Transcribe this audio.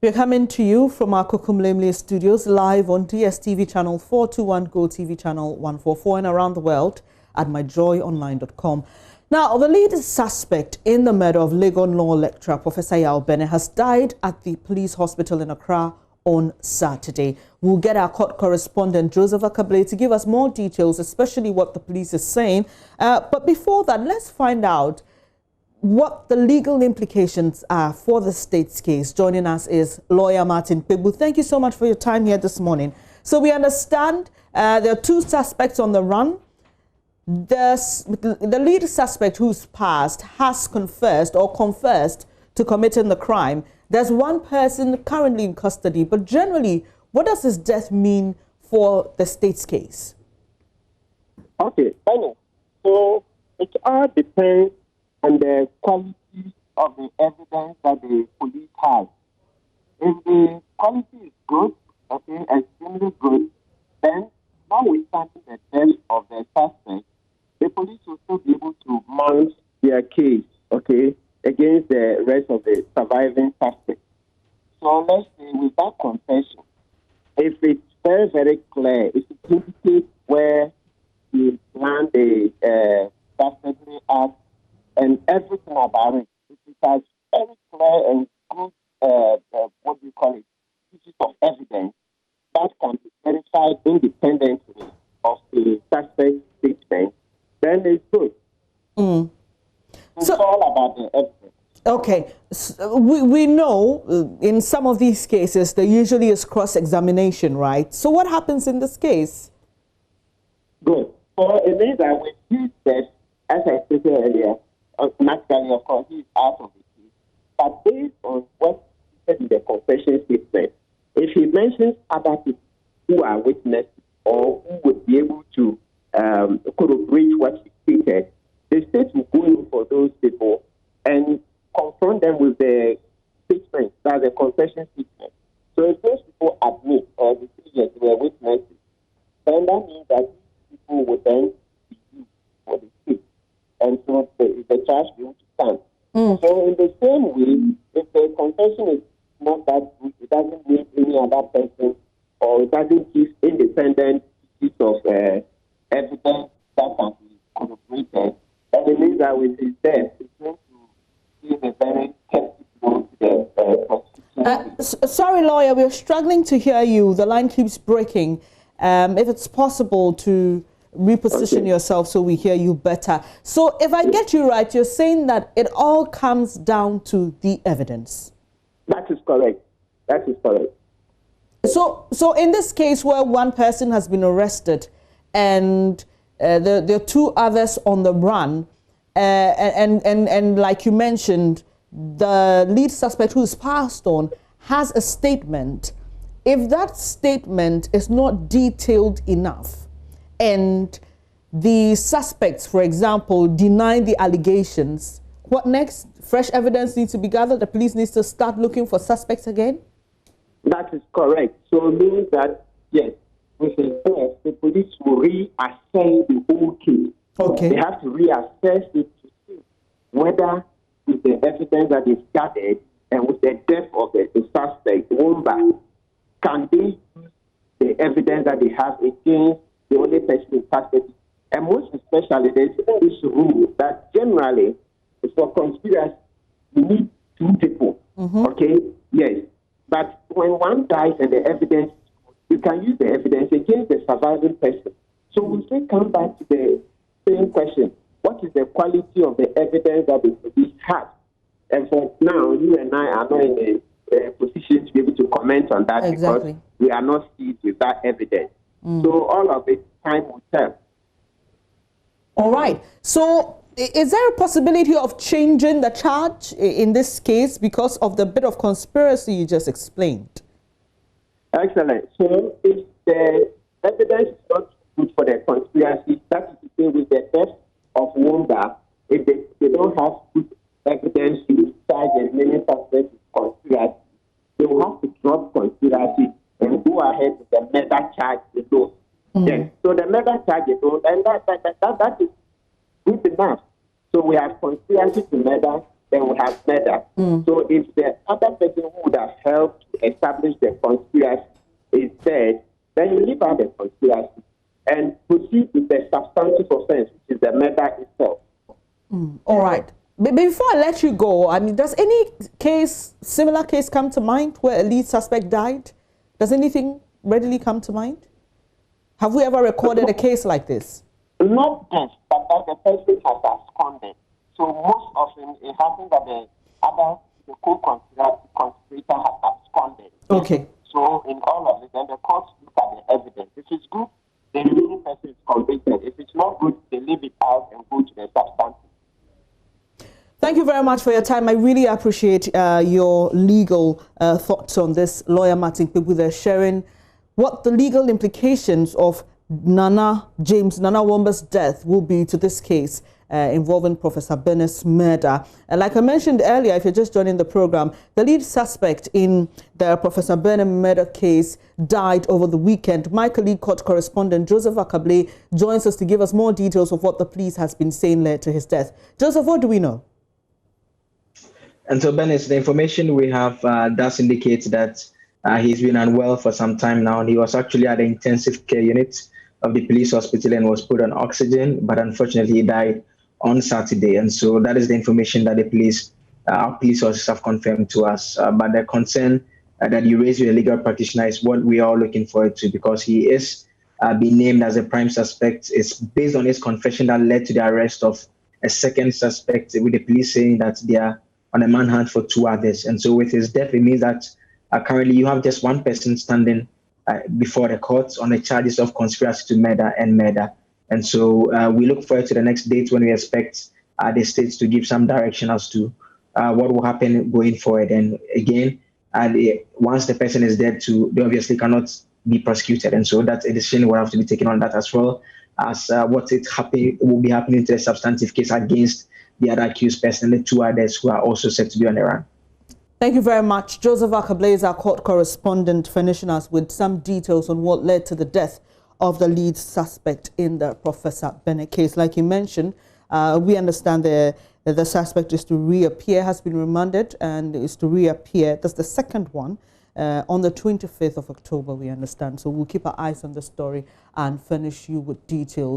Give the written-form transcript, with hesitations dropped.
We're coming to you from our Kokumlemle studios live on DSTV channel 421, Go TV channel 144, and around the world at myjoyonline.com. Now, the lead suspect in the murder of Legon law lecturer Professor Yaw Benneh has died at the police hospital in Accra on Saturday. We'll get our court correspondent Joseph Akable to give us more details, especially what the police is saying. But before that, let's find out what the legal implications are for the state's case. Joining us is lawyer Martin Pegbu. Thank you so much for your time here this morning. So we understand there are two suspects on the run. The lead suspect who's passed has confessed to committing the crime. There's one person currently in custody, but generally, what does his death mean for the state's case? Okay, fine. So it all depends on the quality of the evidence that the police has. If the quality is good, okay, extremely good, then notwithstanding the death of the suspect, the police will still be able to mount their case, okay, against the rest of the surviving suspects. So let's say with that confession, if it's very, very clear, if it indicates where he planned the statutory act and everything about it, if it has very clear and good, what do you call it, pieces of evidence that can be verified independently of the suspect's statement, then it's good. It's all about the evidence. Okay, so we know in some of these cases there usually is cross-examination, right? So what happens in this case? Good. So it means that with his death, as I stated earlier, naturally, of course, he's out of the case. But based on what he said in the confession statement, if he mentions other people who are witnesses or who would be able to corroborate what he stated, the state will go in for those people and confront them with the statement, that's the confession statement. So if those people admit or the they were witnesses, then that means that these people would then be used for the state. And so the charge will stand. So in the same way, if the confession is not that good, it doesn't mean any other person or it doesn't give independent piece of evidence that can be corroborated, and it means that with his death, it's going to give a very hefty blow to the prosecution. Sorry, lawyer, we're struggling to hear you. The line keeps breaking. If it's possible to reposition yourself so we hear you better. So if I get you right, you're saying that it all comes down to the evidence. That is correct. That is correct. So in this case where one person has been arrested and there are two others on the run, and like you mentioned, the lead suspect who's passed on has a statement. If that statement is not detailed enough and the suspects, for example, deny the allegations, what next? Fresh evidence needs to be gathered? The police needs to start looking for suspects again? That is correct. So it means that, yes, with the death, the police will reassess the whole case. Okay. They have to reassess it to see whether with the evidence that is gathered and with the death of the suspect, Womba, can they use the evidence that they have against the only person in custody? And most especially, there's this rule that generally, for conspiracy, you need two people. Okay? Yes. But when one dies and the evidence, you can use the evidence against the surviving person. So we still come back to the same question. What is the quality of the evidence that the police have? And for now, you and I are not in a position to be able to comment on that because we are not seized with that evidence. So all of it, time will tell. All right. So is there a possibility of changing the charge in this case because of the bit of conspiracy you just explained? Excellent. So if the evidence is not good for the conspiracy, that is to say with the death of Womba, if they don't have good evidence to charge as many suspects with conspiracy, they will have to drop conspiracy and go ahead with the murder charge alone. Yes. So the murder charge alone, and that is good enough. So we have conspiracy to murder, they would have murder. So if the other person who would have helped to establish the conspiracy is dead, then you leave out the conspiracy and proceed with the substantive offense, which is the murder itself. All right. Before I let you go, I mean, does any similar case come to mind where a lead suspect died? Does anything readily come to mind? Have we ever recorded a case like this? Not this, but that the person has absconded. So most often it happens that the co-conspirator has absconded. Okay. So in all of it, then the courts look at the evidence. If it's good, the remaining person is convicted. If it's not good, they leave it out and go to the substantive. Thank you very much for your time. I really appreciate your legal thoughts on this. Lawyer Martin Kpebu sharing what the legal implications of Nana Womba's death will be to this case involving Professor Benneh's murder. And like I mentioned earlier, if you're just joining the program, the lead suspect in the Professor Benneh murder case died over the weekend. My colleague, court correspondent Joseph Akable, joins us to give us more details of what the police has been saying led to his death. Joseph, what do we know? And so, Bennett, the information we have does indicate that he's been unwell for some time now. He was actually at the intensive care unit of the police hospital and was put on oxygen, but unfortunately he died on Saturday. And so that is the information that the police sources have confirmed to us. But the concern that you raised with the legal practitioner is what we are all looking forward to, because he is being named as a prime suspect. It's based on his confession that led to the arrest of a second suspect, with the police saying that they are on a manhunt for two others. And so with his death, it means that currently you have just one person standing before the courts on the charges of conspiracy to murder and murder. And so we look forward to the next date when we expect the states to give some direction as to what will happen going forward. And again, once the person is dead, they obviously cannot be prosecuted. And so that a decision will have to be taken on that, as well as what will be happening to the substantive case against the other accused person and the two others who are also set to be on the run. Thank you very much. Joseph Akable is our court correspondent, furnishing us with some details on what led to the death of the lead suspect in the Professor Benneh case. Like you mentioned, we understand the suspect is to reappear, has been remanded and is to reappear. That's the second one on the 25th of October, we understand. So we'll keep our eyes on the story and furnish you with details.